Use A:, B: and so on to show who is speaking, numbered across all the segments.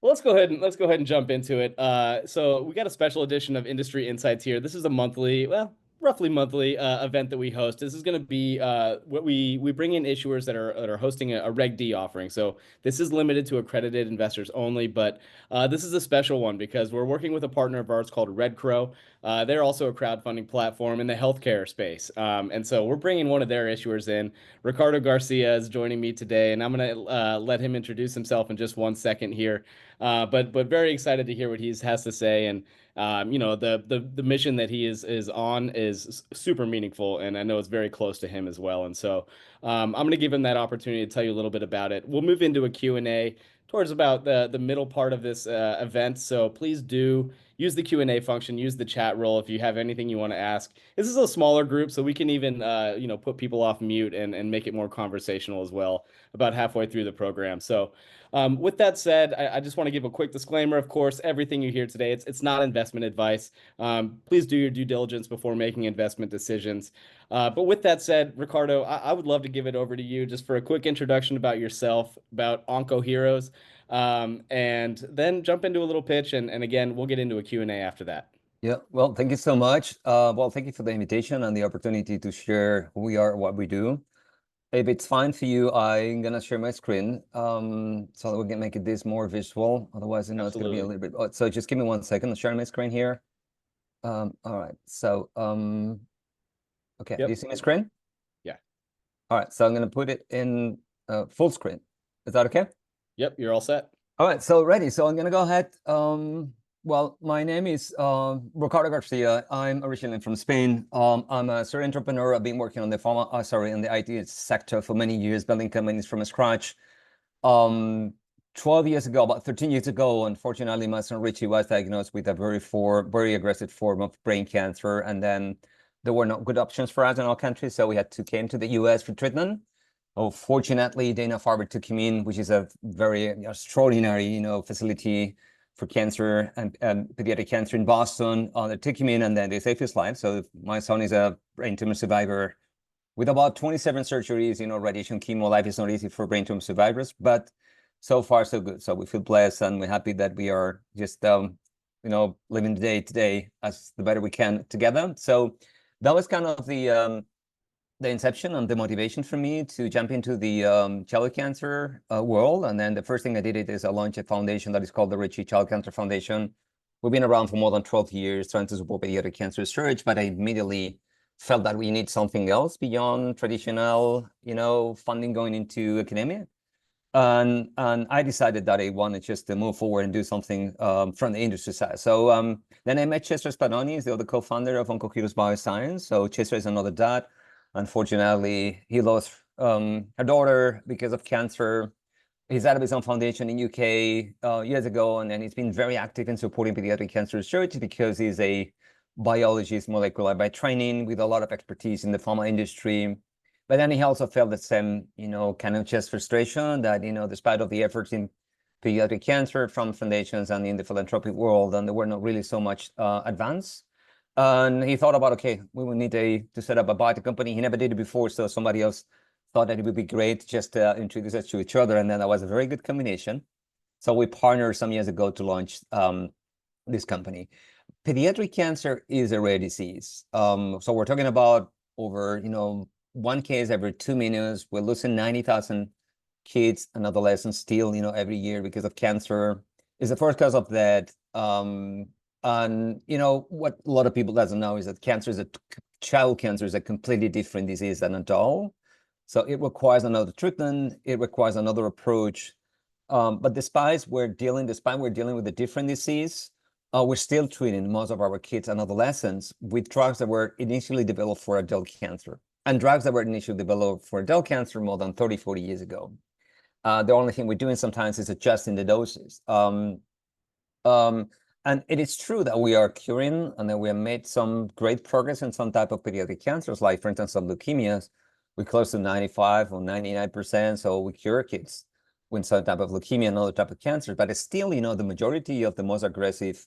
A: Well, let's go ahead and jump into it. So we got a special edition of Industry Insights here. This is a monthly, well, roughly monthly event that we host. This is going to be what we bring in issuers that are hosting a Reg D offering. So this is limited to accredited investors only, but this is a special one because we're working with a partner of ours called Red Crow. They're also a crowdfunding platform in the healthcare space, and so we're bringing one of their issuers in. Ricardo Garcia is joining me today, and I'm going to let him introduce himself in just 1 second here. But very excited to hear what he has to say, and the mission that he is on is super meaningful, and I know it's very close to him as well. And so I'm going to give him that opportunity to tell you a little bit about it. We'll move into a Q&A towards about the middle part of this event. So please do use the Q&A function, use the chat role if you have anything you want to ask. This is a smaller group, so we can even put people off mute and make it more conversational as well about halfway through the program. So with that said, I just want to give a quick disclaimer. Of course, everything you hear today, it's not investment advice. Please do your due diligence before making investment decisions. But with that said, Ricardo, I would love to give it over to you just for a quick introduction about yourself, about Oncoheroes, and then jump into a little pitch. And again, we'll get into a Q&A after that.
B: Yeah, well, thank you so much. Well, thank you for the invitation and the opportunity to share who we are, what we do. If it's fine for you, I'm gonna share my screen so that we can make it this more visual. Otherwise, it's gonna be a little bit. So just give me 1 second. I'm sharing my screen here. All right. So okay, do you
A: Yep.
B: see my screen?
A: Yeah.
B: All right. So I'm gonna put it in full screen. Is that okay?
A: Yep. You're all set.
B: All right. So ready. So I'm gonna go ahead. Well, my name is Ricardo Garcia. I'm originally from Spain. I'm a serial entrepreneur. I've been working on the in the IT sector for many years, building companies from scratch. 12 years ago, about 13 years ago, unfortunately, my son Richie was diagnosed with a very aggressive form of brain cancer, and then there were no good options for us in our country, so we had to came to the US for treatment. Oh, fortunately, Dana-Farber took him in, which is a very extraordinary, facility for cancer and pediatric cancer in Boston. They took him in, and then they saved his life. So my son is a brain tumor survivor with about 27 surgeries, radiation, chemo. Life is not easy for brain tumor survivors, but so far so good. So we feel blessed, and we're happy that we are just, living the day today as the better we can together. So that was kind of the inception and the motivation for me to jump into the child cancer world. And then the first thing I did is I launched a foundation that is called the Richie Child Cancer Foundation. We've been around for more than 12 years trying to support pediatric cancer research, but I immediately felt that we need something else beyond traditional, funding going into academia. And I decided that I wanted just to move forward and do something from the industry side. So then I met Chester Spadoni, he's the other co-founder of Oncoheroes Biosciences. So Chester is another dad. Unfortunately, he lost her daughter because of cancer. He set up his own foundation in UK years ago, and then he's been very active in supporting pediatric cancer research because he's a biologist, molecular by training, with a lot of expertise in the pharma industry. But then he also felt the same, kind of just frustration that, despite of the efforts in pediatric cancer from foundations and in the philanthropic world, and there were not really so much advance. And he thought about, okay, we will need to set up a biotech company. He never did it before, so somebody else thought that it would be great just to introduce us to each other. And then that was a very good combination. So we partnered some years ago to launch this company. Pediatric cancer is a rare disease. So we're talking about over, one case every 2 minutes. We're losing 90,000 kids and adolescents still, every year because of cancer. It's the first cause of death. And what a lot of people doesn't know is that child cancer is a completely different disease than adult. So it requires another treatment. It requires another approach. But despite we're dealing with a different disease, we're still treating most of our kids and adolescents with drugs that were initially developed for adult cancer, and drugs that were initially developed for adult cancer more than 30, 40 years ago. The only thing we're doing sometimes is adjusting the doses. And it is true that we are curing, and that we have made some great progress in some type of pediatric cancers, like, for instance, some leukemias. We're close to 95 or 99%, so we cure kids with some type of leukemia and other type of cancer. But it's still, the majority of the most aggressive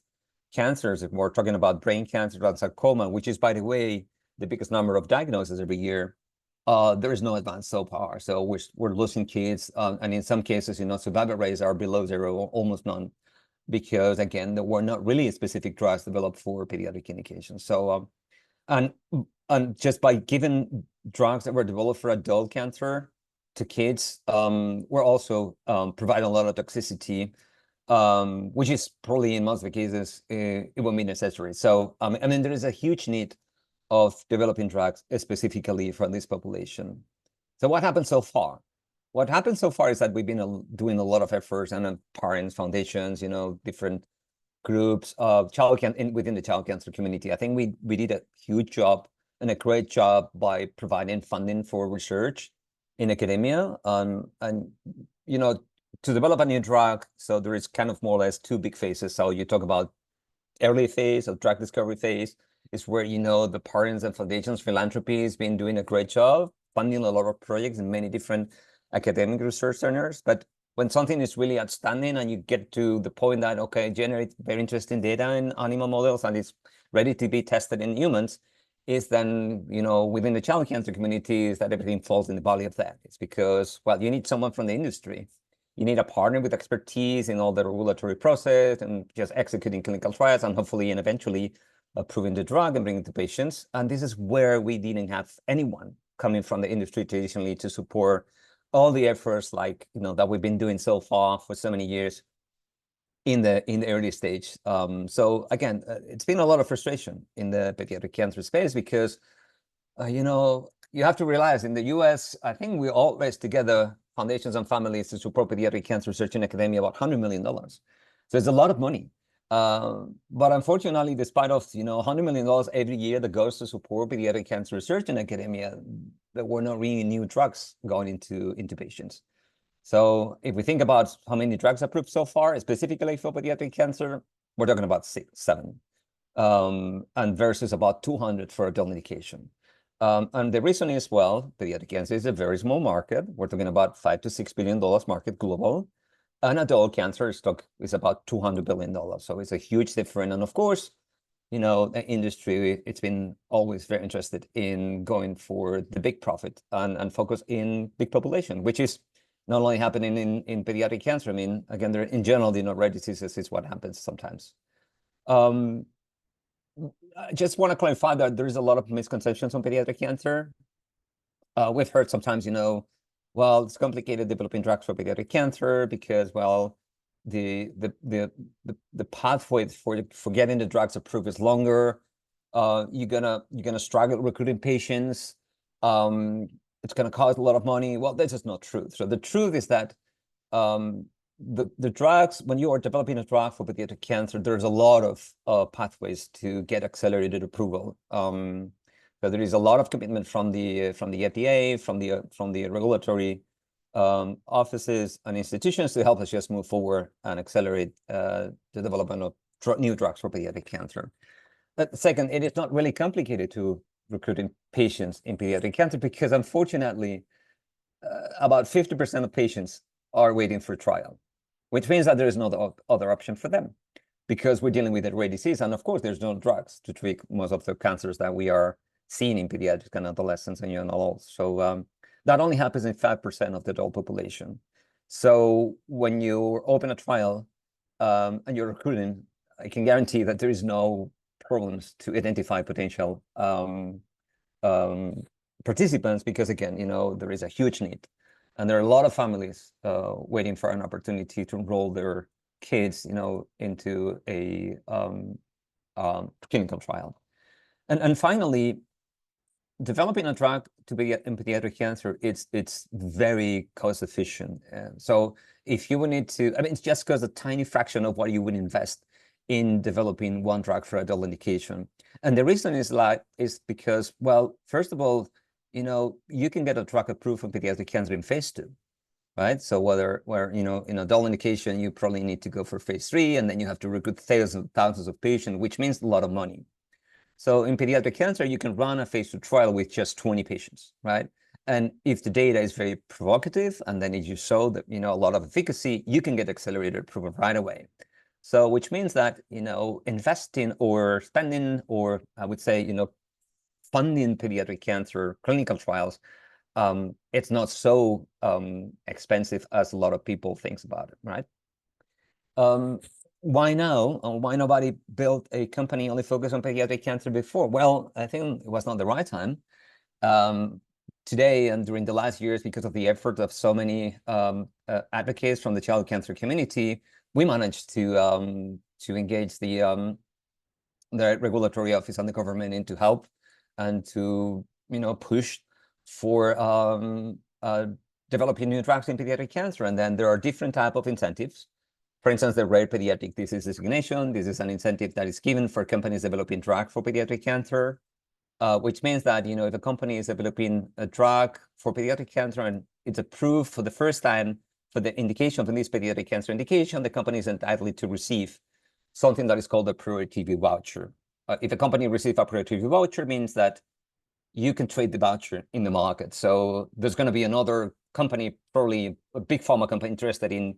B: cancers, if we're talking about brain cancer and sarcoma, which is, by the way, the biggest number of diagnoses every year, there is no advance so far. So we're losing kids, and in some cases, survival rates are below zero, or almost none, because again, there were not really specific drugs developed for pediatric indications. So and just by giving drugs that were developed for adult cancer to kids, we're also providing a lot of toxicity, which is probably in most of the cases it will be necessary. So I mean, there is a huge need of developing drugs specifically for this population. So what happened so far? What happened so far is that we've been doing a lot of efforts, and parents, foundations, different groups of within the child cancer community. I think we did a huge job and a great job by providing funding for research in academia, and to develop a new drug. So there is kind of more or less two big phases. So you talk about early phase or drug discovery phase is where the parents and foundations, philanthropy has been doing a great job funding a lot of projects in many different academic research centers. But when something is really outstanding and you get to the point that, okay, generate very interesting data in animal models and it's ready to be tested in humans, is then, within the child cancer community, is that everything falls in the valley of that. It's because, well, you need someone from the industry. You need a partner with expertise in all the regulatory process and just executing clinical trials and hopefully and eventually approving the drug and bringing it to patients. And this is where we didn't have anyone coming from the industry traditionally to support all the efforts like that we've been doing so far for so many years in the early stage. So again, it's been a lot of frustration in the pediatric cancer space because you have to realize in the US, I think we all raised together foundations and families to support pediatric cancer research in academia about $100 million. So it's a lot of money. But unfortunately, despite of $100 million every year that goes to support pediatric cancer research in academia, there were not really new drugs going into patients. So if we think about how many drugs approved so far, specifically for pediatric cancer, we're talking about 6, 7, and versus about 200 for adult indication. And the reason is, well, pediatric cancer is a very small market. We're talking about $5 to $6 billion market global. And adult cancer stock is about $200 billion. So it's a huge difference. And of course, the industry, it's been always very interested in going for the big profit and focus in big population, which is not only happening in pediatric cancer. I mean, again, in general, rare diseases is what happens sometimes. I just want to clarify that there's a lot of misconceptions on pediatric cancer. We've heard sometimes, well, it's complicated developing drugs for pediatric cancer because, well, the pathway for getting the drugs approved is longer. You're gonna struggle recruiting patients. It's gonna cost a lot of money. Well, this is not true. So the truth is that the drugs, when you are developing a drug for pediatric cancer, there's a lot of pathways to get accelerated approval. So there is a lot of commitment from the FDA, from the regulatory offices and institutions to help us just move forward and accelerate the development of new drugs for pediatric cancer. But second, it is not really complicated to recruiting patients in pediatric cancer because unfortunately, about 50% of patients are waiting for trial, which means that there is no other option for them because we're dealing with a rare disease. And of course, there's no drugs to treat most of the cancers that we are seeing in pediatrics and adolescents and young adults. So that only happens in 5% of the adult population. So when you open a trial and you're recruiting, I can guarantee that there is no problems to identify potential participants because again, there is a huge need. And there are a lot of families waiting for an opportunity to enroll their kids, into a clinical trial. And finally, developing a drug to be in pediatric cancer, it's very cost efficient. So if you would need to, I mean, it's just because a tiny fraction of what you would invest in developing one drug for adult indication. And the reason is because, well, first of all, you can get a drug approved for pediatric cancer in phase 2, right? So in adult indication, you probably need to go for phase 3, and then you have to recruit thousands of patients, which means a lot of money. So in pediatric cancer, you can run a phase 2 trial with just 20 patients, right? And if the data is very provocative, and then if you show that, a lot of efficacy, you can get accelerated approval right away. So which means that, investing or spending, or I would say, funding pediatric cancer clinical trials it's not so expensive as a lot of people thinks about it, right? Why now? Why nobody built a company only focused on pediatric cancer before? Well, I think it was not the right time. Today and during the last years, because of the effort of so many advocates from the child cancer community, we managed to engage the regulatory office and the government in to help and to push for developing new drugs in pediatric cancer. And then there are different type of incentives. For instance, the rare pediatric disease designation. This is an incentive that is given for companies developing drugs for pediatric cancer, which means that if a company is developing a drug for pediatric cancer and it's approved for the first time for the indication for this pediatric cancer indication, the company is entitled to receive something that is called a priority review voucher. If a company receives a priority review voucher, means that you can trade the voucher in the market. So there's going to be another company, probably a big pharma company, interested in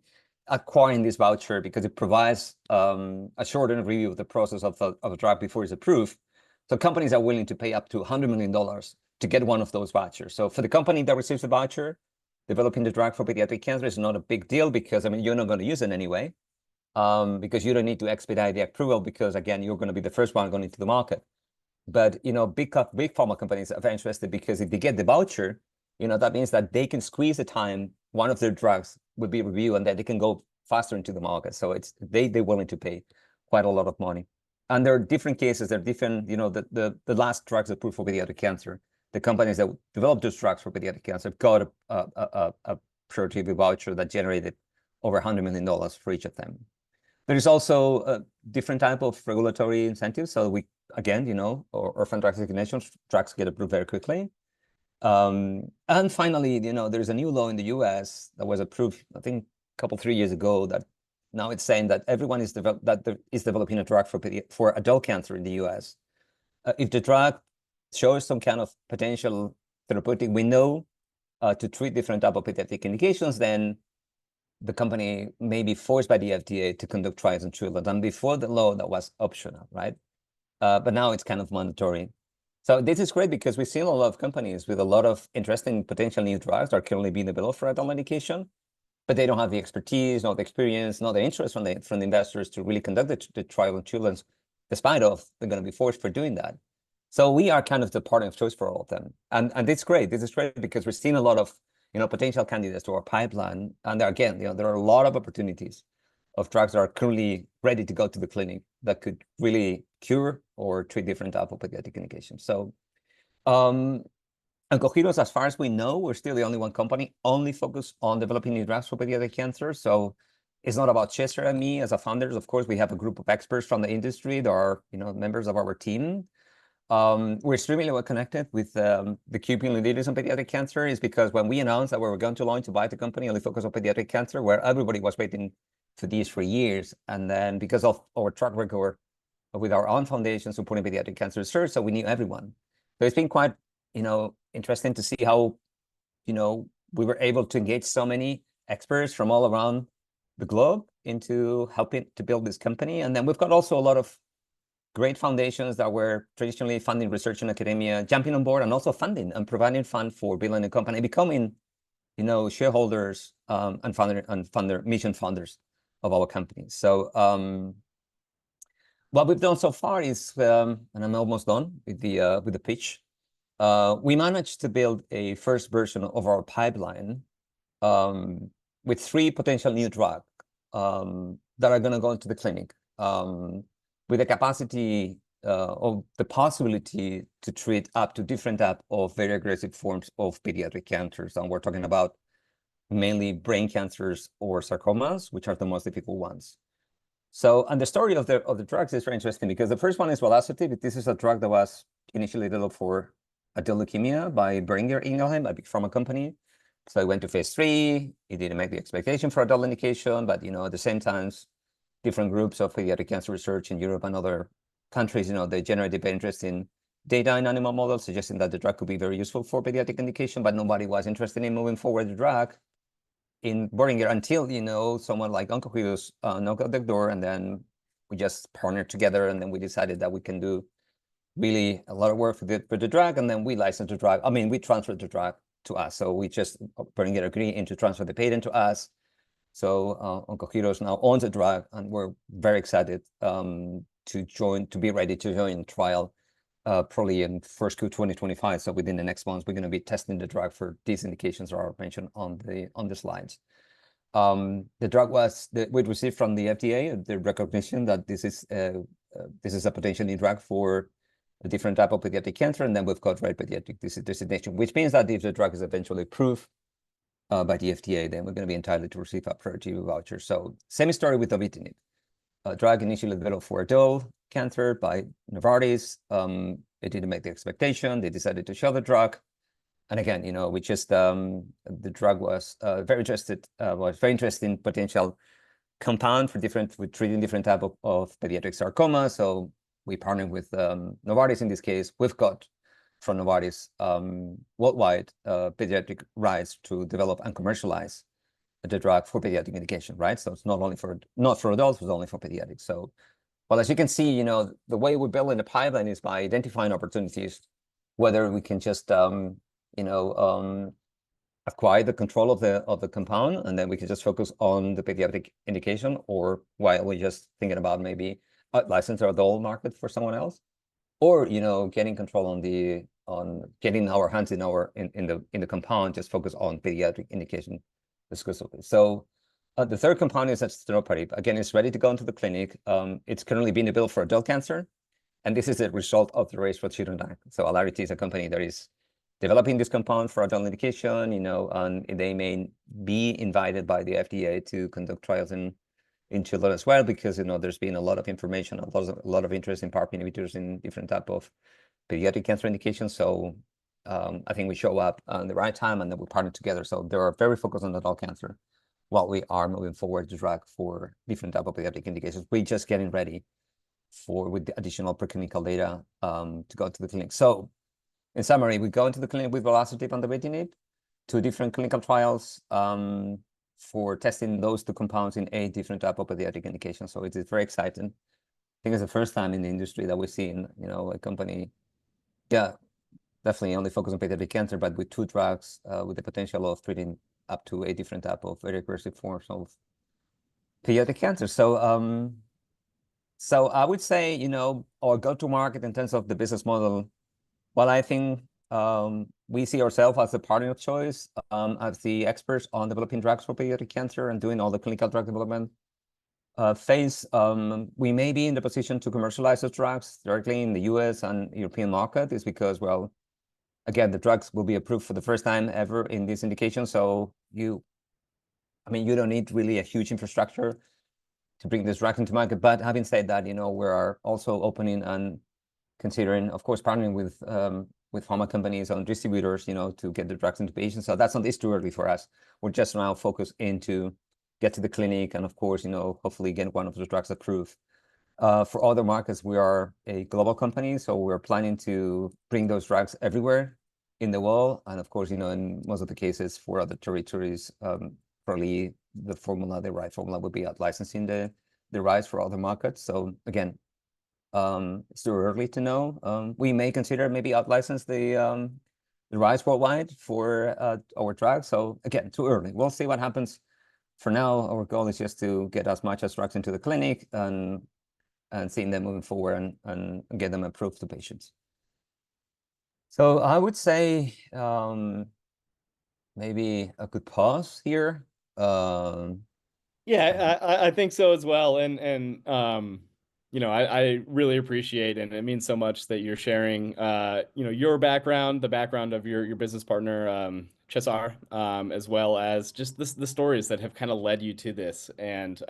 B: acquiring this voucher because it provides a shortened review of the process of a drug before it's approved. So companies are willing to pay up to $100 million to get one of those vouchers. So for the company that receives the voucher, developing the drug for pediatric cancer is not a big deal because, you're not going to use it anyway, because you don't need to expedite the approval because, again, you're going to be the first one going into the market. But, big pharma companies are very interested because if they get the voucher, that means that they can squeeze the time one of their drugs would be reviewed and that they can go faster into the market. So they're willing to pay quite a lot of money. And there are different cases. There are different, the last drugs approved for pediatric cancer, the companies that developed those drugs for pediatric cancer got a priority review voucher that generated over $100 million for each of them. There is also a different type of regulatory incentives. So we, again, orphan drug designations, drugs get approved very quickly. And finally, there's a new law in the US that was approved, I think, a couple, 3 years ago, that now it's saying that everyone is developing a drug for adult cancer in the US. If the drug shows some kind of potential therapeutic window to treat different type of pediatric indications, then the company may be forced by the FDA to conduct trials in children. And before the law, that was optional, right? But now it's kind of mandatory. So this is great because we've seen a lot of companies with a lot of interesting potential new drugs that are currently being developed for adult indication, but they don't have the expertise, not the experience, not the interest from the investors to really conduct the trial in children, despite of they're going to be forced for doing that. So we are kind of the partner of choice for all of them. And it's great. This is great because we're seeing a lot of potential candidates to our pipeline. And there, again, there are a lot of opportunities of drugs that are currently ready to go to the clinic that could really cure or treat different type of pediatric indications. So Oncoheroes, as far as we know, we're still the only one company only focused on developing new drugs for pediatric cancer. So it's not about Chester and me as a founders. Of course, we have a group of experts from the industry that are members of our team. We're extremely well connected with the key opinion leaders on pediatric cancer, is because when we announced that we were going to launch a biotech company only focused on pediatric cancer, where everybody was waiting for these for years, and then because of our track record with our own foundation supporting pediatric cancer research, so we knew everyone. So it's been quite interesting to see how we were able to engage so many experts from all around the globe into helping to build this company. And then we've got also a lot of great foundations that were traditionally funding research in academia, jumping on board and also funding and providing fund for building a company, becoming, shareholders and mission funders of our company. So what we've done so far is, and I'm almost done with the pitch. We managed to build a first version of our pipeline with 3 potential new drugs that are going to go into the clinic. With the capacity of the possibility to treat up to different type of very aggressive forms of pediatric cancers. And we're talking about mainly brain cancers or sarcomas, which are the most difficult ones. So, and the story of the drugs is very interesting because the first one is volasertib. This is a drug that was initially developed for adult leukemia by Boehringer Ingelheim, a big pharma company. So it went to phase 3. It didn't make the expectation for adult indication, but at the same time, different groups of pediatric cancer research in Europe and other countries, they generated very interesting data in animal models, suggesting that the drug could be very useful for pediatric indication, but nobody was interested in moving forward the drug in Boehringer until, someone like Oncoheroes knocked at the door, and then we just partnered together, and then we decided that we can do really a lot of work for the drug, and then we licensed the drug. We transferred the drug to us. So we just bring it agree into transfer the patent to us. So Oncoheroes now owns the drug, and we're very excited to be ready to join the trial probably in first Q 2025. So within the next months, we're going to be testing the drug for these indications that are mentioned on the slides. The drug we received from the FDA the recognition that this is a potential new drug for a different type of pediatric cancer, and then we've got rare pediatric designation, which means that if the drug is eventually approved by the FDA, then we're going to be entitled to receive a priority voucher. So same story with avitinib, a drug initially developed for adult cancer by Novartis. It didn't make the expectation. They decided to shelve the drug. And again, we just the drug was very interesting potential compound for treating different type of pediatric sarcoma. So we partnered with Novartis in this case. We've got from Novartis worldwide pediatric rights to develop and commercialize the drug for pediatric indication, right? So it's not for adults, it's only for pediatrics. So, well, as you can see, the way we're building the pipeline is by identifying opportunities, whether we can just acquire the control of the compound, and then we can just focus on the pediatric indication, or while we're just thinking about maybe a license or adult market for someone else, or getting control on getting our hands in the compound, just focus on pediatric indication exclusively. So the third compound is stenoparib. Again, it's ready to go into the clinic. It's currently being developed for adult cancer, and this is a result of the race for children. So Alarity is a company that is developing this compound for adult indication, and they may be invited by the FDA to conduct trials in children as well, because there's been a lot of information, a lot of interest in PARP inhibitors in different type of pediatric cancer indications. So I think we show up on the right time, and then we partner together. So they are very focused on adult cancer, while we are moving forward to drug for different type of pediatric indications. We're just getting ready with the additional preclinical data to go to the clinic. So in summary, we go into the clinic with volasertib and avitinib, 2 different clinical trials for testing those 2 compounds in 8 different type of pediatric indications. So it is very exciting. I think it's the first time in the industry that we've seen, a company, definitely only focus on pediatric cancer, but with 2 drugs with the potential of treating up to 8 different type of very aggressive forms of pediatric cancer. So so I would say, our go-to-market in terms of the business model, well, I think we see ourselves as a partner of choice, as the experts on developing drugs for pediatric cancer and doing all the clinical drug development phase. We may be in the position to commercialize those drugs directly in the US and European market, is because, well, again, the drugs will be approved for the first time ever in this indication. So you don't need really a huge infrastructure to bring this drug into market. But having said that, we are also opening and considering, of course, partnering with pharma companies and distributors, to get the drugs into patients. So that's not too early for us. We're just now focused into get to the clinic and, of course, hopefully get one of the drugs approved. For other markets, we are a global company, so we're planning to bring those drugs everywhere in the world. And of course, in most of the cases for other territories, probably the right formula would be out licensing the rights for other markets. So again, it's too early to know. We may consider maybe out license the rights worldwide for our drugs. So again, too early. We'll see what happens. For now, our goal is just to get as much as drugs into the clinic and seeing them moving forward and get them approved to patients. So I would say maybe a good pause here.
A: Yeah, I think so as well. And I really appreciate, and it means so much that you're sharing your background, the background of your business partner, Cesar, as well as just the stories that have kind of led you to this. And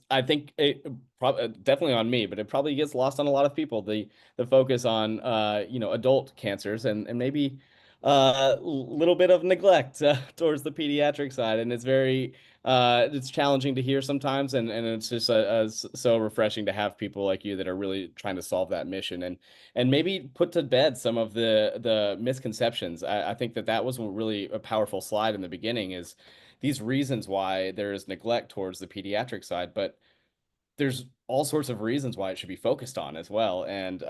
A: I think definitely on me, but it probably gets lost on a lot of people, the focus on adult cancers and maybe a little bit of neglect towards the pediatric side. And it's challenging to hear sometimes, and it's just so refreshing to have people like you that are really trying to solve that mission and maybe put to bed some of the misconceptions. I think that was really a powerful slide in the beginning, is these reasons why there is neglect towards the pediatric side, but there's all sorts of reasons why it should be focused on as well. And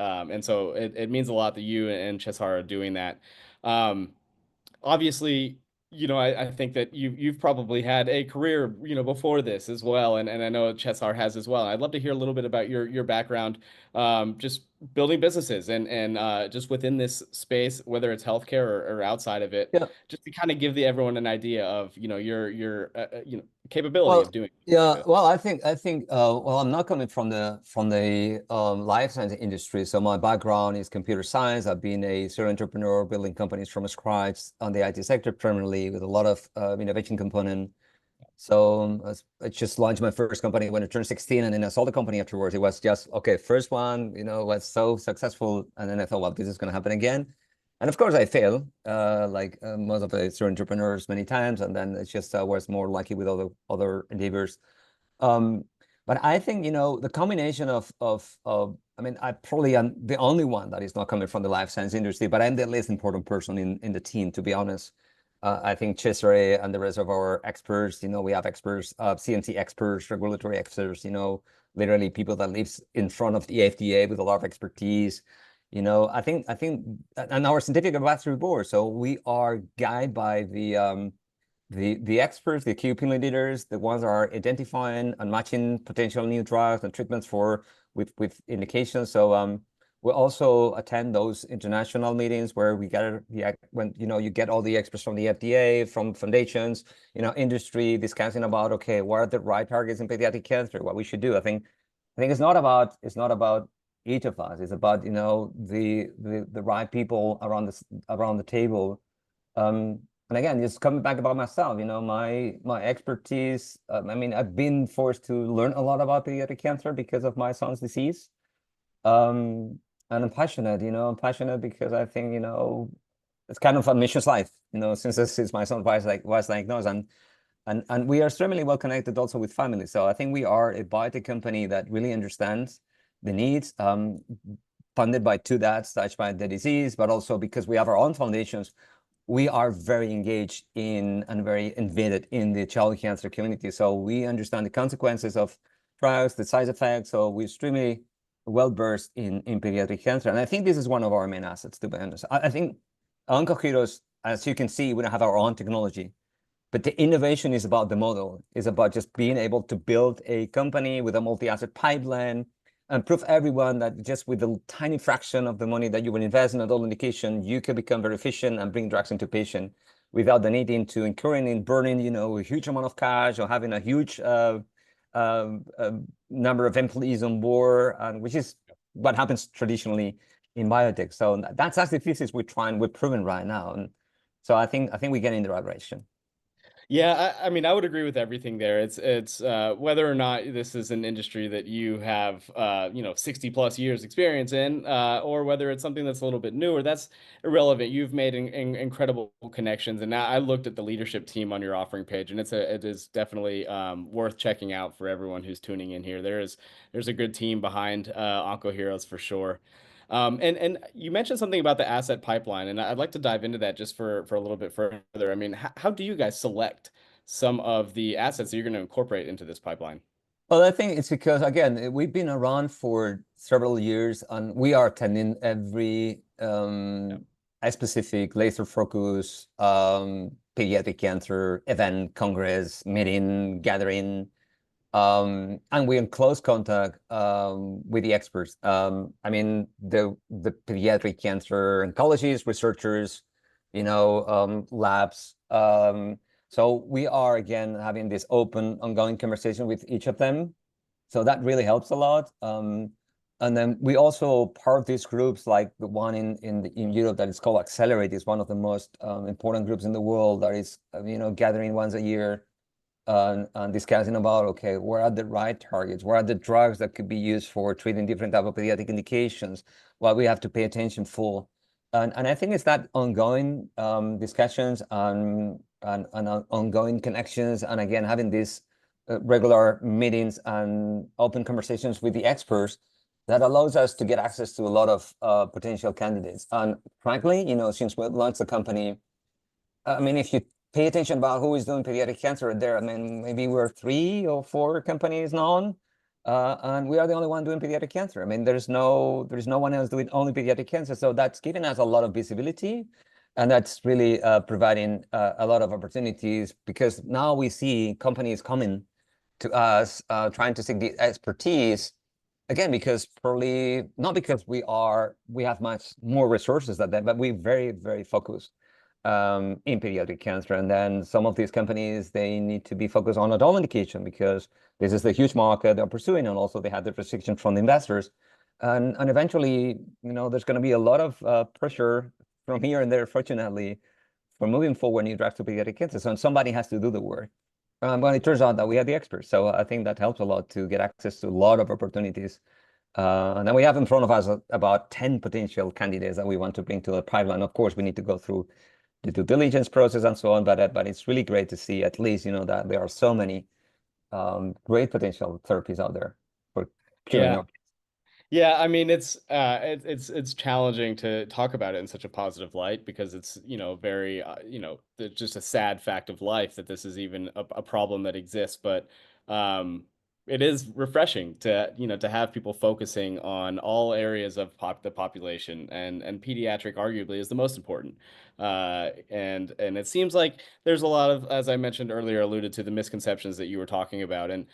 A: so it means a lot that you and Cesar are doing that. Um, Obviously, I think that you've probably had a career, before this as well, and I know Chesar has as well. I'd love to hear a little bit about your background, just building businesses and just within this space, whether it's healthcare or outside of it,
B: Yeah.
A: just to kind of give everyone an idea of, your capability of
B: Well,
A: doing something like
B: yeah.
A: this.
B: Well, I think. Well, I'm not coming from the life science industry, so my background is computer science. I've been a serial entrepreneur, building companies from scratch on the IT sector, primarily with a lot of innovation component. So I just launched my first company when I turned 16, and then I sold the company afterwards. It was just, okay, first one, was so successful. And then I thought, well, this is going to happen again. And of course, I failed, like most of the entrepreneurs many times. And then it's just was more lucky with other endeavors. Um, but I think, the combination of I mean, I probably am the only one that is not coming from the life science industry, but I'm the least important person in the team, to be honest. I think Cesare and the rest of our experts, we have experts, CMC experts, regulatory experts, literally people that lives in front of the FDA with a lot of expertise. I think, and our scientific advisory board. So we are guided by the experts, the key opinion leaders, the ones that are identifying and matching potential new drugs and treatments with indications. So we also attend those international meetings where we get when you get all the experts from the FDA, from foundations, industry discussing about, okay, what are the right targets in pediatric cancer, what we should do. I think it's not about each of us. It's about the right people around the table. And again, just coming back about myself, my expertise. I mean, I've been forced to learn a lot about pediatric cancer because of my son's disease. And I'm passionate, I'm passionate because I think, it's kind of a mission's life, since my son was diagnosed, and we are extremely well connected also with family. So I think we are a biotech company that really understands the needs, funded by two dads touched by the disease, but also because we have our own foundations. We are very engaged in and very embedded in the child cancer community. So we understand the consequences of drugs, the side effects. So we're extremely well versed in pediatric cancer. And I think this is one of our main assets, to be honest. I think Oncoheroes, as you can see, we don't have our own technology, but the innovation is about the model, is about just being able to build a company with a multi-asset pipeline and prove everyone that just with a tiny fraction of the money that you will invest in adult indication, you can become very efficient and bring drugs into patient without the needing to incurring and burning, a huge amount of cash or having a huge number of employees on board, and which is what happens traditionally in biotech. So that's the thesis we're proving right now. And so I think we get in the right direction.
A: Yeah, I mean, I would agree with everything there. It's whether or not this is an industry that you have 60 plus years experience in, or whether it's something that's a little bit newer, that's irrelevant. You've made incredible connections, and now I looked at the leadership team on your offering page, and it is definitely worth checking out for everyone who's tuning in here. There's a good team behind Oncoheroes for sure. And you mentioned something about the asset pipeline, and I'd like to dive into that just for a little bit further. I mean, how do you guys select some of the assets that you're going to incorporate into this pipeline?
B: Well, I think it's because, again, we've been around for several years, and we are attending every
A: Yeah.
B: specific laser focus pediatric cancer event, congress, meeting, gathering. And we're in close contact with the experts. I mean, the pediatric cancer oncologists, researchers, labs. So we are, again, having this open, ongoing conversation with each of them. So that really helps a lot. And then we also part of these groups, like the one in Europe that is called Accelerate, is one of the most important groups in the world that is, gathering once a year and discussing about, okay, what are the right targets? What are the drugs that could be used for treating different type of pediatric indications? What we have to pay attention for. And I think it's that ongoing discussions and ongoing connections. And again, having these regular meetings and open conversations with the experts that allows us to get access to a lot of potential candidates. And frankly, since we launched the company, I mean, if you pay attention about who is doing pediatric cancer there, I mean, maybe we're 3 or 4 companies known, and we are the only one doing pediatric cancer. I mean, there's no one else doing only pediatric cancer. So that's giving us a lot of visibility. And that's really providing a lot of opportunities, because now we see companies coming to us trying to seek the expertise, again, because probably not because we have much more resources than them, but we're very, very focused in pediatric cancer. And then some of these companies, they need to be focused on adult indication because this is the huge market they're pursuing, and also they have the restriction from the investors. And eventually, there's going to be a lot of pressure from here and there, fortunately, for moving forward new drugs to pediatric cancer. So somebody has to do the work. But it turns out that we have the experts. So I think that helps a lot to get access to a lot of opportunities. And then we have in front of us about 10 potential candidates that we want to bring to the pipeline. Of course, we need to go through the due diligence process and so on, but it's really great to see at least, that there are so many great potential therapies out there for curing
A: Yeah.
B: our.
A: Yeah, I mean it's challenging to talk about it in such a positive light because it's, very just a sad fact of life that this is even a problem that exists, but um it is refreshing to, to have people focusing on all areas of the population, and pediatric arguably is the most important. And it seems like there's a lot of, as I mentioned earlier, alluded to the misconceptions that you were talking about. And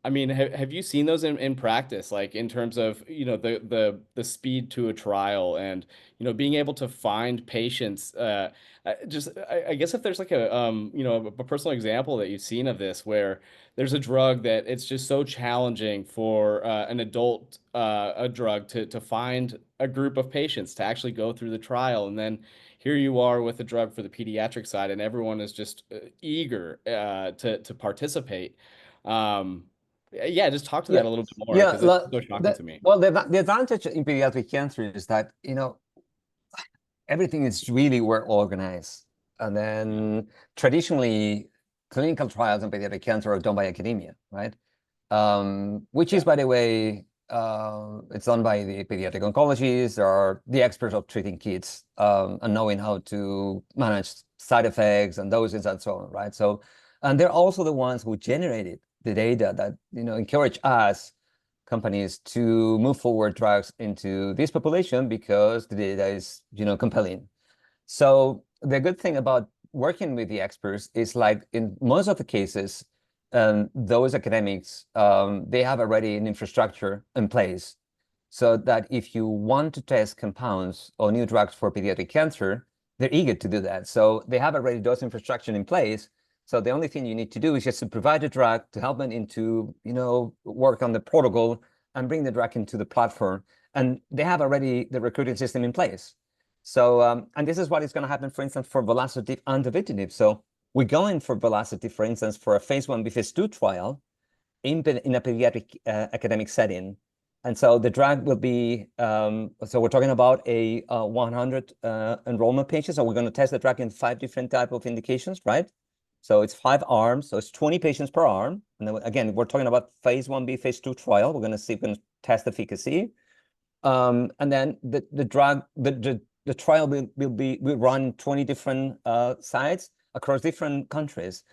A: I mean, have you seen those in practice, like in terms of, the speed to a trial and, being able to find patients? I guess if there's like a personal example that you've seen of this, where there's a drug that it's just so challenging for an adult a drug to find a group of patients to actually go through the trial, and then here you are with a drug for the pediatric side, and everyone is just eager to participate. Um, yeah, just talk to
B: Yeah,
A: that a little bit more
B: yeah.
A: because it's so shocking to me.
B: Well, the advantage in pediatric cancer is that, everything is really well organized. And
A: Yeah.
B: then traditionally, clinical trials in pediatric cancer are done by academia, right? Which is,
A: Yeah.
B: by the way, it's done by the pediatric oncologists or the experts of treating kids and knowing how to manage side effects and doses and so on, right? So, and they're also the ones who generated the data that, encourage us companies to move forward drugs into this population because the data is, compelling. So the good thing about working with the experts is, like in most of the cases, those academics, they have already an infrastructure in place, so that if you want to test compounds or new drugs for pediatric cancer, they're eager to do that. So they have already those infrastructure in place. So the only thing you need to do is just to provide a drug to help them into, work on the protocol and bring the drug into the platform. And they have already the recruiting system in place. So, and this is what is going to happen, for instance, for volasertib and avitinib. So we're going for volasertib, for instance, for a phase 1b phase 2 trial in a pediatric academic setting. And so the drug will be, so we're talking about a 100 enrollment patients. So we're going to test the drug in 5 different type of indications, right? So it's 5 arms. So it's 20 patients per arm. And then again, we're talking about phase 1b phase 2 trial. We're going to see if we can test efficacy. And then the trial will run 20 different sites across different countries.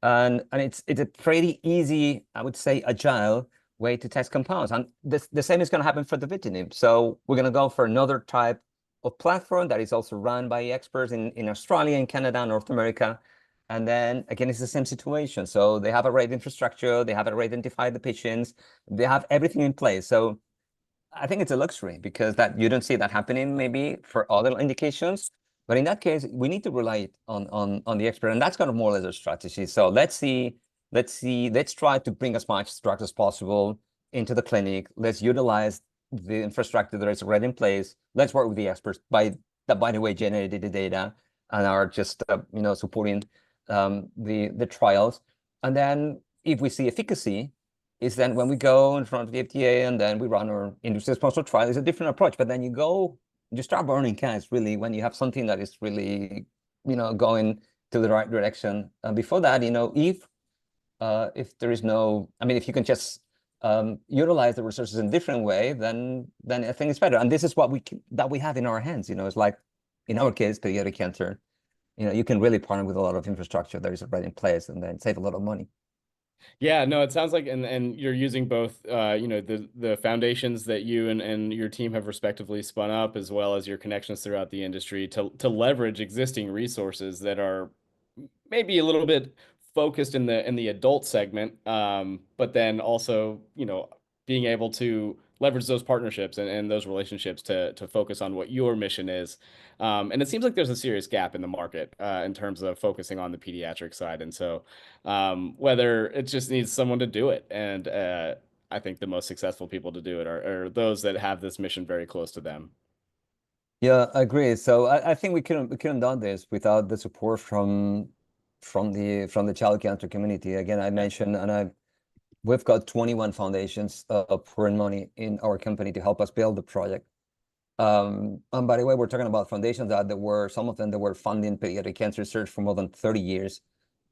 B: And it's a pretty easy, I would say, agile way to test compounds. And the same is going to happen for the avitinib. So we're going to go for another type of platform that is also run by experts in Australia, in Canada, North America. And then again, it's the same situation. So they have a right infrastructure, they have already identified the patients, they have everything in place. So I think it's a luxury, because that you don't see that happening maybe for other indications. But in that case, we need to rely on the expert, and that's kind of more or less our strategy. So let's try to bring as much drugs as possible into the clinic. Let's utilize the infrastructure that is already in place. Let's work with the experts that, by the way, generated the data and are just supporting the trials. And then if we see efficacy, is then when we go in front of the FDA and then we run our industry-sponsored trial, it's a different approach. But then you start burning cash really when you have something that is really, going to the right direction. Before that, if there is no, I mean, if you can just utilize the resources in a different way, then I think it's better. And this is what we have in our hands. It's like, in our case, pediatric cancer. You can really partner with a lot of infrastructure that is already in place and then save a lot of money.
A: Yeah, no, it sounds like, and you're using both, the foundations that you and your team have respectively spun up, as well as your connections throughout the industry to leverage existing resources that are maybe a little bit focused in the adult segment, but then also, being able to leverage those partnerships and those relationships to focus on what your mission is. And it seems like there's a serious gap in the market in terms of focusing on the pediatric side. And so whether it just needs someone to do it. And I think the most successful people to do it are those that have this mission very close to them.
B: Yeah, I agree. So I think we couldn't done this without the support from the child cancer community. Again, I
A: Yeah.
B: mentioned, and we've got 21 foundations pouring money in our company to help us build the project. And by the way, we're talking about foundations that were, some of them that were funding pediatric cancer research for more than 30 years,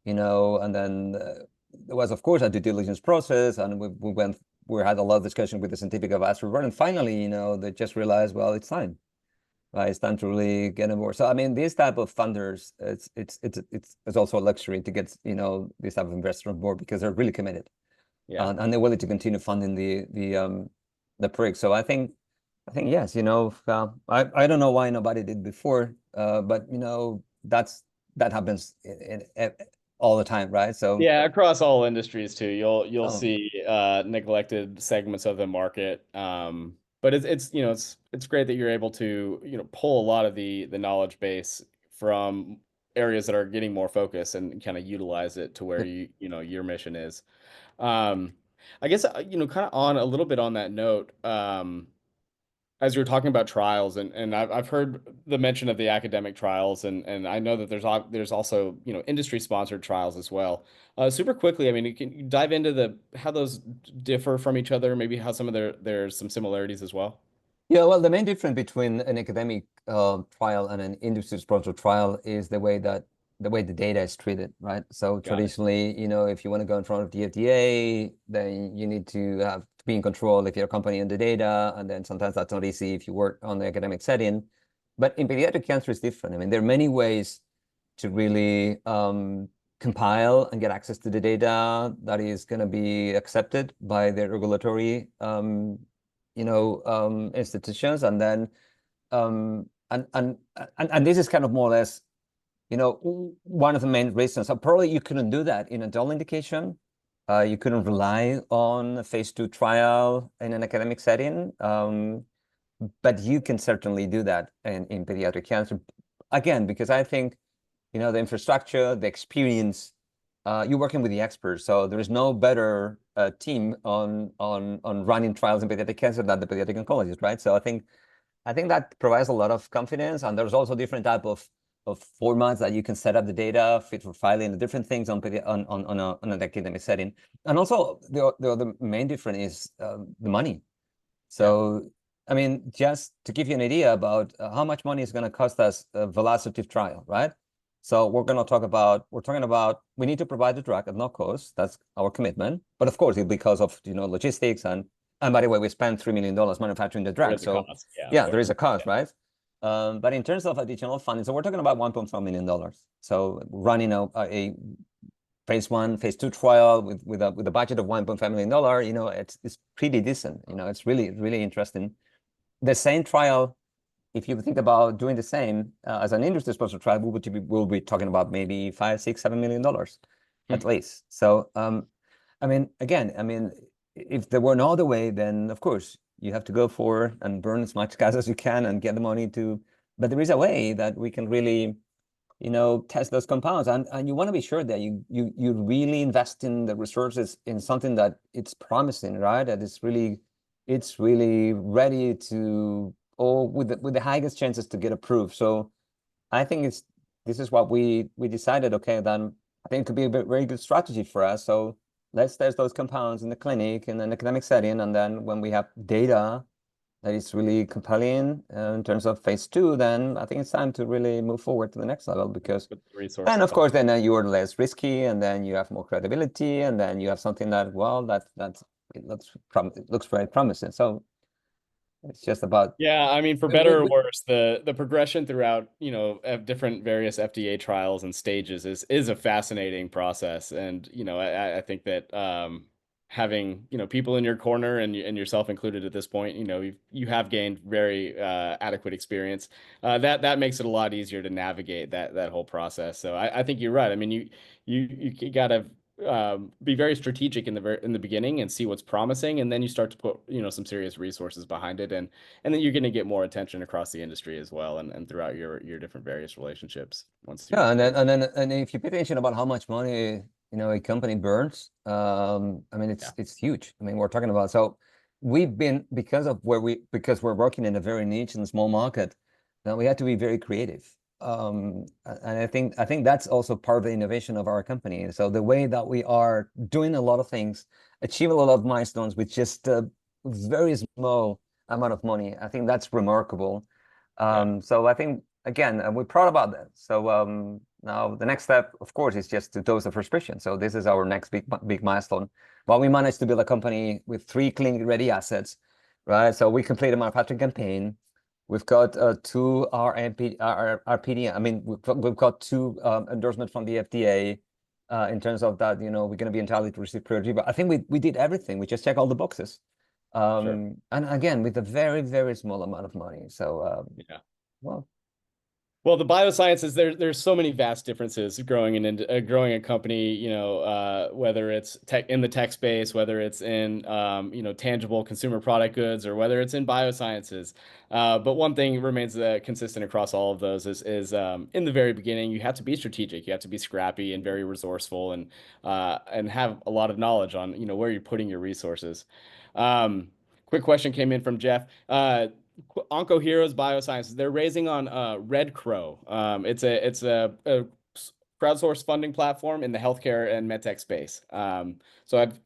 B: and then there was, of course, a due diligence process, and we had a lot of discussion with the scientific advisory board, and finally, they just realized, well, it's time. Right, it's time to really get on board. So I mean, these type of funders, it's also a luxury to get this type of investor on board because they're really committed,
A: Yeah.
B: and they're willing to continue funding the project. So I think yes, I don't know why nobody did before, but that happens all the time, right? So
A: Yeah, across all industries too. You'll
B: oh,
A: see neglected segments of the market. But it's great that you're able to, pull a lot of the knowledge base from areas that are getting more focus and kind of utilize it to where your mission is. Um, I guess kind of on a little bit on that note, as you were talking about trials, and I've heard the mention of the academic trials, and I know that there's also industry sponsored trials as well. Super quickly, I mean, you dive into the how those differ from each other, maybe how some of there's some similarities as well.
B: yeah, well, the main difference between an academic trial and an industry-sponsored trial is the way the data is treated, right? So
A: Got it.
B: traditionally, if you want to go in front of the FDA, then you need to have to be in control if you're a company on the data, and then sometimes that's not easy if you work on the academic setting. But in pediatric cancer, it's different. I mean, there are many ways to really compile and get access to the data that is going to be accepted by the regulatory institutions, and then and this is kind of more or less one of the main reasons. So probably you couldn't do that in a dual indication. You couldn't rely on a phase 2 trial in an academic setting, but you can certainly do that in pediatric cancer. Again, because I think the infrastructure, the experience, you're working with the experts, so there is no better team on running trials in pediatric cancer than the pediatric oncologist, right? So I think that provides a lot of confidence, and there's also different type of formats that you can set up the data fit for filing, the different things on an academic setting, and also the other main difference is the money.
A: Yeah.
B: So I mean, just to give you an idea about how much money is going to cost us a velocitative trial, right? So we're talking about we need to provide the drug at no cost. That's our commitment. But of course, it's because of logistics, and by the way, we spent $3 million manufacturing the
A: There
B: drug.
A: is a
B: So
A: cost. Yeah, of
B: yeah, there
A: course.
B: is a cost,
A: Yeah.
B: right? But in terms of additional funding, so we're talking about $1.4 million. So running a phase 1, phase 2 trial with a budget of $1.5 million, it's pretty decent. It's really, really interesting. The same trial, if you think about doing the same as an industry sponsored trial, we'll be talking about maybe $5, $6, $7 million
A: Hmm.
B: at least. So I mean, again, if there were no other way, then of course you have to go for and burn as much gas as you can and get the money to. But there is a way that we can really, test those compounds, and you want to be sure that you really invest in the resources in something that it's promising, right? That it's really ready to, or with the highest chances to get approved. So I think this is what we decided. Okay, then I think it could be a very good strategy for us. So let's test those compounds in the clinic in an academic setting, and then when we have data that is really compelling in terms of phase 2, then I think it's time to really move forward to the next level, because
A: Put the
B: and
A: resources
B: of
A: behind.
B: course then you're less risky, and then you have more credibility, and then you have something that, well, it looks very promising. So It's just about
A: Yeah, I mean, for better or worse, the progression throughout, of different various FDA trials and stages is a fascinating process. And, I think that having, people in your corner and yourself included at this point, you have gained very adequate experience. That makes it a lot easier to navigate that whole process. So I think you're right. I mean, you gotta be very strategic in the beginning and see what's promising, and then you start to put, some serious resources behind it, and then you're going to get more attention across the industry as well, and throughout your different various relationships once
B: Yeah,
A: you get.
B: and if you pay attention about how much money, a company burns, I mean
A: Yeah,
B: it's huge. I mean, we're talking about, so we've been, because we're working in a very niche and small market, now we had to be very creative. And I think that's also part of the innovation of our company. So the way that we are doing a lot of things, achieving a lot of milestones with just a very small amount of money, I think that's remarkable.
A: yeah,
B: So I think, again, we're proud about that. So now the next step, of course, is just to dose the first patient. So this is our next big milestone. Well, we managed to build a company with 3 clinic-ready assets, right? So we completed a manufacturing campaign. We've got 2 RPD. I mean, we've got 2 endorsements from the FDA in terms of that, we're going to be entitled to receive priority. But I think we did everything. We just checked all the boxes.
A: sure.
B: And again, with a very, very small amount of money. So,
A: Yeah.
B: well,
A: Well, the biosciences, there's so many vast differences growing a company, whether it's tech in the tech space, whether it's in tangible consumer product goods, or whether it's in biosciences. But one thing remains consistent across all of those is in the very beginning, you have to be strategic, you have to be scrappy and very resourceful, and have a lot of knowledge on where you're putting your resources. Quick question came in from Jeff. Oncoheroes Biosciences. They're raising on Red Crow. It's a crowdsourced funding platform in the healthcare and medtech space. So I've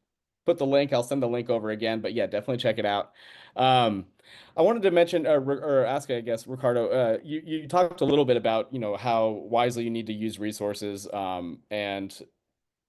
A: put the link. I'll send the link over again. But yeah, definitely check it out. I wanted to mention or ask, I guess, Ricardo. You talked a little bit about how wisely you need to use resources, and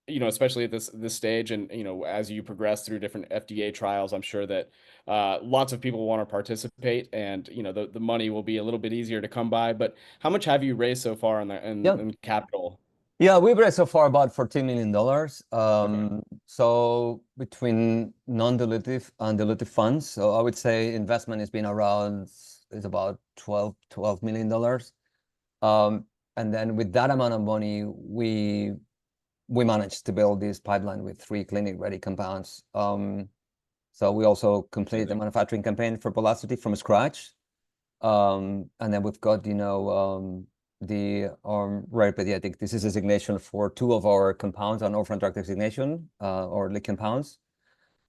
A: especially at this stage, and as you progress through different FDA trials, I'm sure that lots of people want to participate, and the money will be a little bit easier to come by. But how much have you raised so far
B: yeah.
A: in capital?
B: Yeah, we've raised so far about $14 million.
A: Okay,
B: So between non-dilutive and dilutive funds, so I would say investment has been around, is about $12 million. And then with that amount of money, we managed to build this pipeline with 3 clinic-ready compounds. So we also completed the
A: amazing.
B: manufacturing campaign for velocity from scratch. And then we've got, the rare pediatric disease designation for 2 of our compounds on orphan drug designation, or lead compounds.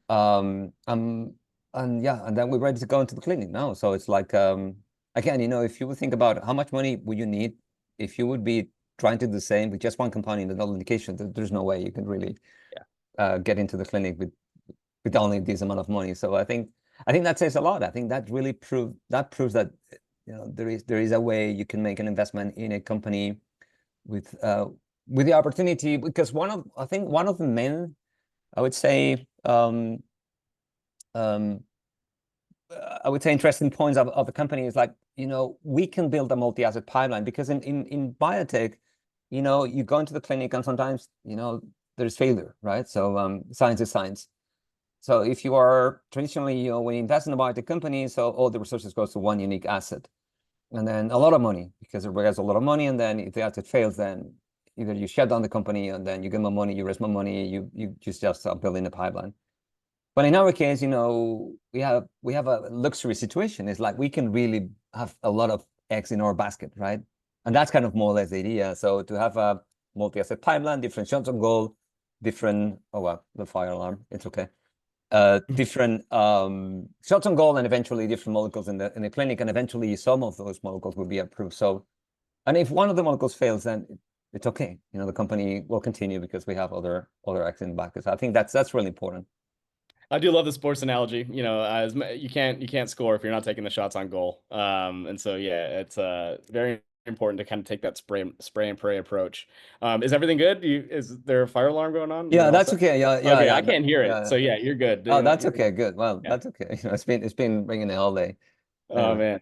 B: Um, um, and yeah, and then we're ready to go into the clinic now. So it's like, again, if you would think about how much money would you need if you would be trying to do the same with just one compound in the null indication, there's no way you can really
A: Yeah.
B: get into the clinic with only this amount of money. So I think that says a lot. I think that really proves that there is a way you can make an investment in a company with the opportunity, because I think one of the main, I would say, um, interesting points of the company is, like, we can build a multi-asset pipeline, because in biotech, you go into the clinic and sometimes, there's failure, right? So science is science. So if you are traditionally, when you invest in a biotech company, so all the resources goes to one unique asset, and then a lot of money, because it requires a lot of money. And then if the asset fails, then either you shut down the company, and then you get more money, you raise more money, you just start building a pipeline. But in our case, we have a luxury situation. It's like we can really have a lot of eggs in our basket, right? And
A: Yeah.
B: that's kind of more or less the idea. So to have a multi-asset pipeline, different shots on goal, different, oh well, the fire alarm, it's okay. Different shots on goal, and eventually different molecules in the clinic, and eventually some of those molecules will be approved. So, and if one of the molecules fails, then it's okay. The company will continue because we have other eggs in the basket. So I think that's really important.
A: I do love the sports analogy. You can't score if you're not taking the shots on goal. And so yeah, it's very important to kind of take that spray and pray approach. Is everything good? Is there a fire alarm going on?
B: Yeah,
A: You're all
B: that's
A: set?
B: okay. Yeah, yeah,
A: Okay,
B: yeah,
A: I can't hear it.
B: yeah.
A: So yeah, you're good.
B: Oh, that's okay. Good. Well,
A: Yeah.
B: that's okay. It's been ringing all day.
A: Oh man.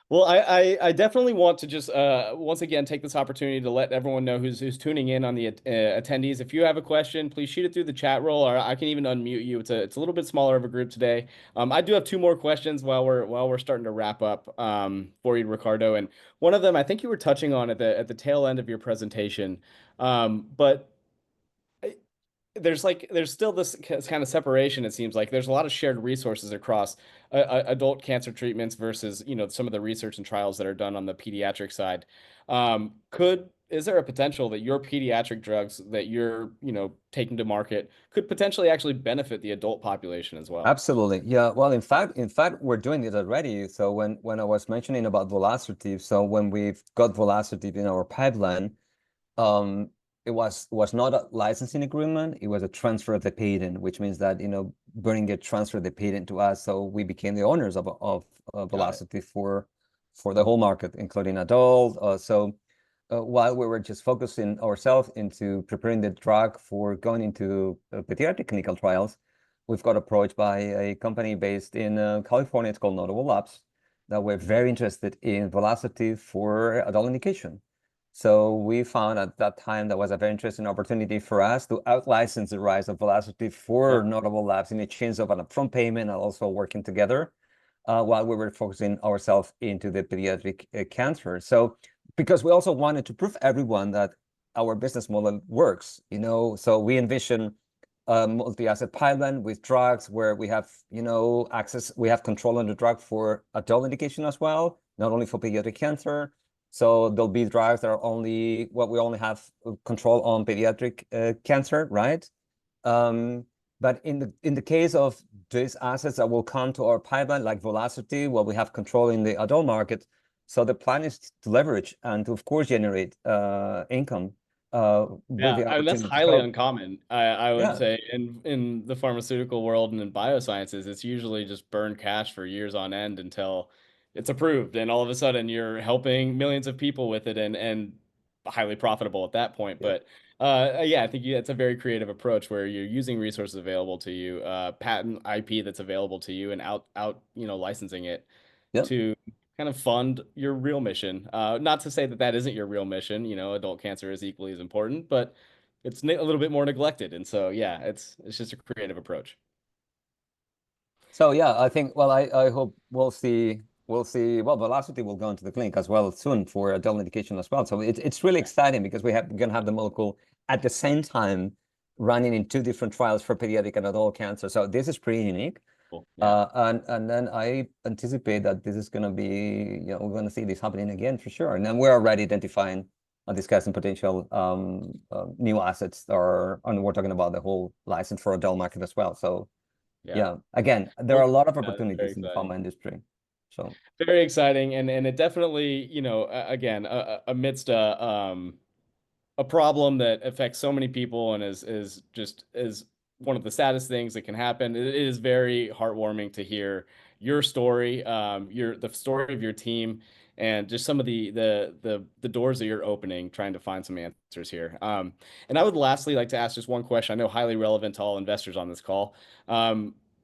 A: Well, I definitely want to just once again take this opportunity to let everyone know who's tuning in on the attendees. If you have a question, please shoot it through the chat roll, or I can even unmute you. It's a little bit smaller of a group today. I do have two more questions while we're starting to wrap up for you, Ricardo. And one of them I think you were touching on at the tail end of your presentation, but there's still this kind of separation. It seems like there's a lot of shared resources across adult cancer treatments versus some of the research and trials that are done on the pediatric side. Could Is there a potential that your pediatric drugs that you're taking to market could potentially actually benefit the adult population as well?
B: Absolutely. Yeah. Well, in fact, we're doing it already. So when I was mentioning about volatility, so when we've got volatility in our pipeline, um, it was not a licensing agreement. It was a transfer of the patent, which means that Boehringer transferred the patent to us, so we became the owners of
A: Got it.
B: Velocity for the whole market, including adult. So while we were just focusing ourselves into preparing the drug for going into pediatric clinical trials, we've got approached by a company based in California. It's called Notable Labs, that we're very interested in Velocity for adult indication. So we found at that time that was a very interesting opportunity for us to out-license the rights of Velocity for
A: Yeah.
B: Notable Labs in exchange of an upfront payment and also working together while we were focusing ourselves into the pediatric cancer. So because we also wanted to prove everyone that our business model works, so we envision a multi-asset pipeline with drugs where we have, access, we have control on the drug for adult indication as well, not only for pediatric cancer. So there'll be drugs that are only we only have control on pediatric cancer, right? But in the case of these assets that will come to our pipeline, like Velocity, well, we have control in the adult market. So the plan is to leverage and to, of course, generate income with
A: Yeah,
B: the
A: I mean that's
B: opportunity.
A: highly
B: So
A: uncommon. I would
B: yeah,
A: say in the pharmaceutical world and in biosciences, it's usually just burn cash for years on end until it's approved, and all of a sudden you're helping millions of people with it, and highly profitable at that point.
B: yeah,
A: But yeah, I think it's a very creative approach where you're using resources available to you, patent IP that's available to you, and out licensing it
B: yeah.
A: to kind of fund your real mission. Not to say that that isn't your real mission. Adult cancer is equally as important, but it's a little bit more neglected. And so, yeah, it's just a creative approach.
B: So yeah, I think, well, I hope we'll see. Well, Velocity will go into the clinic as well soon for adult indication as well. So it's really
A: Yeah,
B: exciting because we're gonna have the molecule at the same time running in two different trials for pediatric and adult cancer. So this is pretty unique.
A: cool. Yeah,
B: And then I anticipate that this is gonna be, we're gonna see this happening again for sure. And then we're already identifying and discussing potential new assets, and we're talking about the whole license for adult market as well. So
A: yeah.
B: yeah, again, there are
A: Well,
B: a lot of
A: yeah, that's very
B: opportunities in the
A: exciting.
B: pharma industry. So
A: Very exciting, and it definitely, again, amidst a problem that affects so many people and is just is one of the saddest things that can happen. It is very heartwarming to hear your story, the story of your team, and just some of the doors that you're opening, trying to find some answers here. And I would lastly like to ask just one question. I know highly relevant to all investors on this call.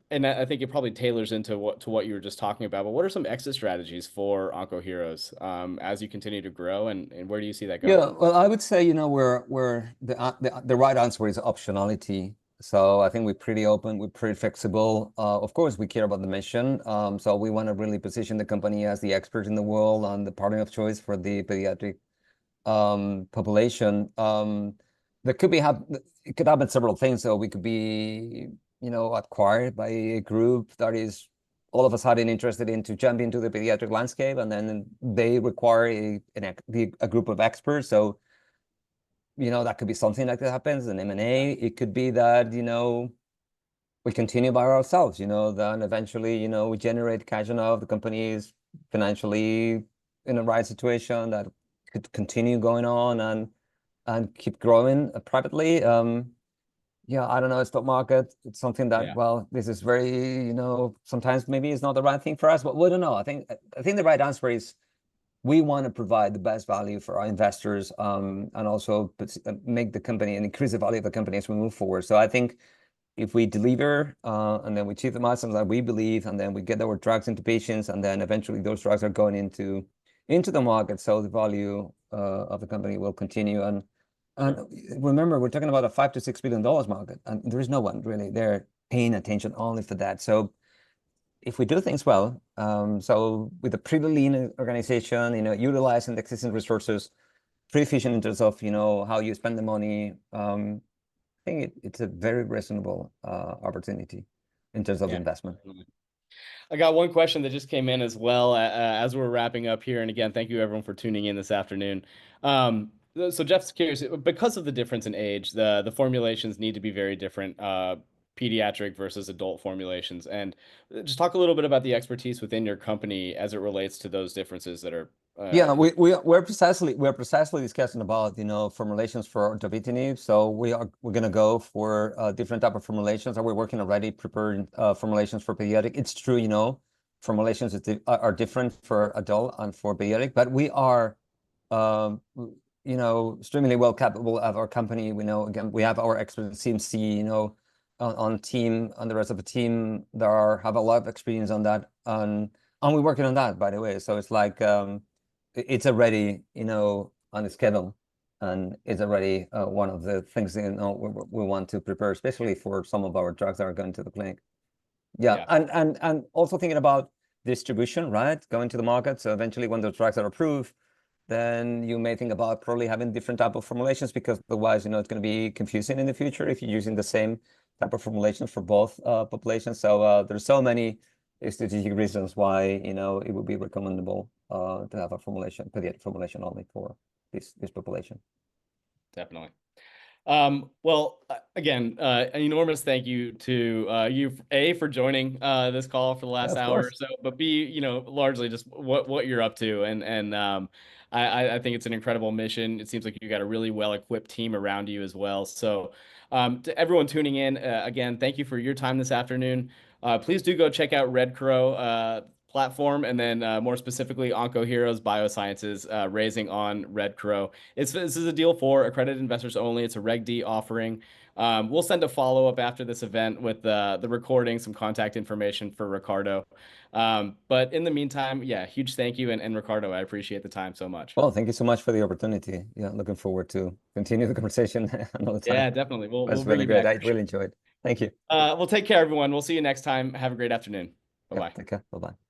A: And I think it probably tailors into what you were just talking about. But what are some exit strategies for Oncoheroes as you continue to grow, and where do you see that going?
B: yeah, well, I would say, we're the right answer is optionality. So I think we're pretty open, we're pretty flexible. Of course, we care about the mission. So we want to really position the company as the expert in the world and the partner of choice for the pediatric population. There could be it could happen several things. So we could be, acquired by a group that is all of a sudden interested in to jump into the pediatric landscape, and then they require a group of experts. So, that could be something like that happens, an M&A. It could be that, we continue by ourselves, then eventually, we generate cash enough, the company is financially in the right situation that could continue going on and keep growing privately. Yeah, I don't know, stock market, it's something that,
A: Yeah.
B: well, this is very, sometimes maybe it's not the right thing for us, but we don't know. I think the right answer is we want to provide the best value for our investors, and also make the company and increase the value of the company as we move forward. So I think if we deliver and then we achieve the milestones that we believe, and then we get our drugs into patients, and then eventually those drugs are going into the market, so the value of the company will continue. And remember, we're talking about a $5 to $6 billion market, and there is no one really there paying attention only for that. So if we do things well, so with a pretty lean organization, utilizing the existing resources, pretty efficient in terms of how you spend the money. I think it's a very reasonable opportunity in terms of investment.
A: Definitely. I got one question that just came in as well as we're wrapping up here. And again, thank you everyone for tuning in this afternoon. So Jeff's curious, because of the difference in age, the formulations need to be very different, pediatric versus adult formulations. And just talk a little bit about the expertise within your company as it relates to those differences that are.
B: Yeah, we're precisely discussing about formulations for terbinafine. So we're gonna go for different type of formulations, and we're working already preparing formulations for pediatric. It's true, formulations are different for adult and for pediatric, but we are extremely well capable of our company. We know, again, we have our experts CMC, on team, and the rest of the team have a lot of experience on that, and we're working on that, by the way. So it's like it's already on the schedule, and it's already one of the things we want to prepare, especially for some of our drugs that are going to the clinic. Yeah. And also thinking about distribution, right? Going to the market. So eventually when those drugs are approved, then you may think about probably having different type of formulations, because otherwise, it's going to be confusing in the future if you're using the same type of formulations for both populations. So there's so many strategic reasons why, it would be recommendable to have a pediatric formulation only for this population.
A: Definitely. Well, again, an enormous thank you to you, A, for joining this call for the last hour or so, but B, largely just what you're up to. And I think it's an incredible mission. It seems like you got a really well-equipped team around you as well. So to everyone tuning in, again, thank you for your time this afternoon. Please do go check out Red Crow platform, and then more specifically Oncoheroes Biosciences, raising on Red Crow. This is a deal for accredited investors only. It's a Reg D offering. We'll send a follow-up after this event with the recording, some contact information for Ricardo. But in the meantime, yeah, huge thank you. And Ricardo, I appreciate the time so much.
B: Well, thank you so much for the opportunity. Yeah, looking forward to continue the conversation another time.
A: Yeah, definitely. We'll
B: That's
A: bring
B: really
A: you
B: great.
A: back.
B: I really enjoyed it. Thank you.
A: Well, take care, everyone. We'll see you next time. Have a great afternoon. Bye-bye.
B: Take care. Bye-bye.